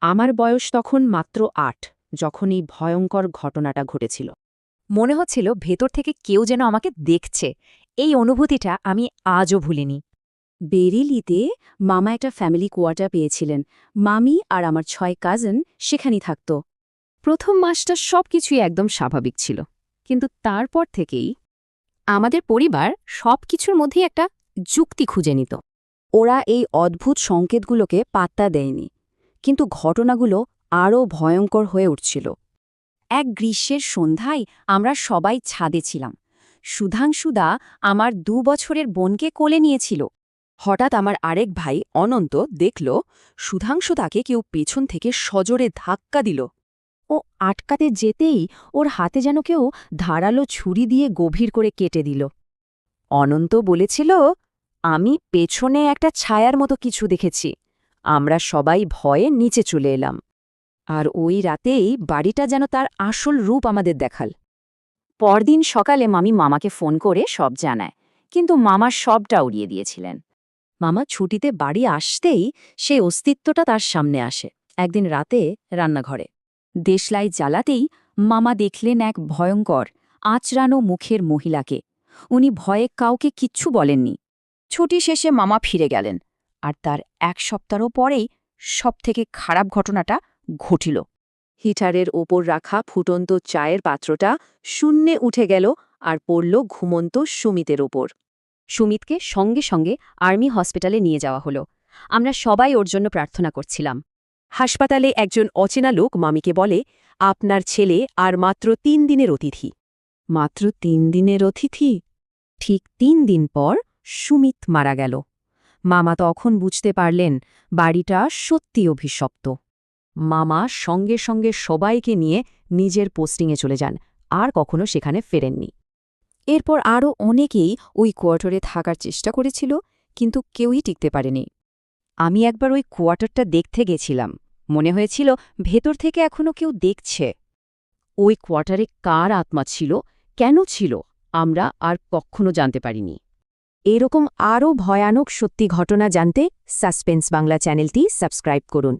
আমার বয়স তখন মাত্র ৮, যখন এই ভয়ঙ্কর ঘটনাটা ঘটেছিল। মনে হচ্ছিল ভেতর থেকে কেউ যেন আমাকে দেখছে। এই অনুভূতিটা আমি আজও ভুলিনি। বেরিলিতে মামা একটা ফ্যামিলি কোয়ার্টার পেয়েছিলেন। মামি আর আমার ৬ কাজিন সেখানেই থাকত। প্রথম মাসটা সবকিছুই একদম স্বাভাবিক ছিল, কিন্তু তারপর থেকেই আমাদের পরিবার সবকিছুর মধ্যেই একটা যুক্তি খুঁজে নিত। ওরা এই অদ্ভুত সংকেতগুলোকে পাত্তা দেয়নি, কিন্তু ঘটনাগুলো আরও ভয়ঙ্কর হয়ে উঠছিল। এক গ্রীষ্মের সন্ধ্যায় আমরা সবাই ছাদে ছিলাম। সুধাংশুদা আমার ২ বছরের বোনকে কোলে নিয়েছিল। হঠাৎ আমার আরেক ভাই অনন্ত দেখল সুধাংশুদাকে কেউ পেছন থেকে সজোরে ধাক্কা দিল। ও আটকাতে যেতেই ওর হাতে যেন কেউ ধারালো ছুরি দিয়ে গভীর করে কেটে দিল। অনন্ত বলেছিল, আমি পেছনে একটা ছায়ার মতো কিছু দেখেছি। আমরা সবাই ভয়ে নিচে চলে এলাম। আর ওই রাতেই বাড়িটা যেন তার আসল রূপ আমাদের দেখাল। পরদিন সকালে মামি মামাকে ফোন করে সব জানায়, কিন্তু মামা সবটা উড়িয়ে দিয়েছিলেন। মামা ছুটিতে বাড়ি আসতেই সেই অস্তিত্বটা তার সামনে আসে। একদিন রাতে রান্নাঘরে দেশলাই জ্বালাতেই মামা দেখলেন এক ভয়ঙ্কর আঁচড়ানো মুখের মহিলাকে। উনি ভয়ে কাউকে কিচ্ছু বলেননি। ছুটি শেষে মামা ফিরে গেলেন, আর তার ১ সপ্তাহ পরেই সবথেকে খারাপ ঘটনাটা ঘটিল। হিটারের ওপর রাখা ফুটন্ত চায়ের পাত্রটা শূন্যে উঠে গেল আর পড়ল ঘুমন্ত সুমিতের ওপর। সুমিতকে সঙ্গে সঙ্গে আর্মি হসপিটালে নিয়ে যাওয়া হলো। আমরা সবাই ওর জন্য প্রার্থনা করছিলাম। হাসপাতালে একজন অচেনা লোক মামিকে বলে, আপনার ছেলে আর মাত্র ৩ দিনের অতিথি। মাত্র ৩ দিনের অতিথি? ঠিক ৩ দিন পর সুমিত মারা গেল। মামা তখন বুঝতে পারলেন বাড়িটা সত্যি অভিশপ্ত। মামা সঙ্গে সঙ্গে সবাইকে নিয়ে নিজের পোস্টিংয়ে চলে যান, আর কখনো সেখানে ফেরেননি। এরপর আরও অনেকেই ওই কোয়ার্টারে থাকার চেষ্টা করেছিল, কিন্তু কেউই টিকতে পারেনি। আমি একবার ওই কোয়ার্টারটা দেখতে গেছিলাম। মনে হয়েছিল ভেতর থেকে এখনো কেউ দেখছে। ওই কোয়ার্টারে কার আত্মা ছিল, কেন ছিল, আমরা আর কখনো জানতে পারিনি। এরকম আরও ভয়ানক সত্যি ঘটনা জানতে সাসপেন্স বাংলা চ্যানেলটি সাবস্ক্রাইব করুন।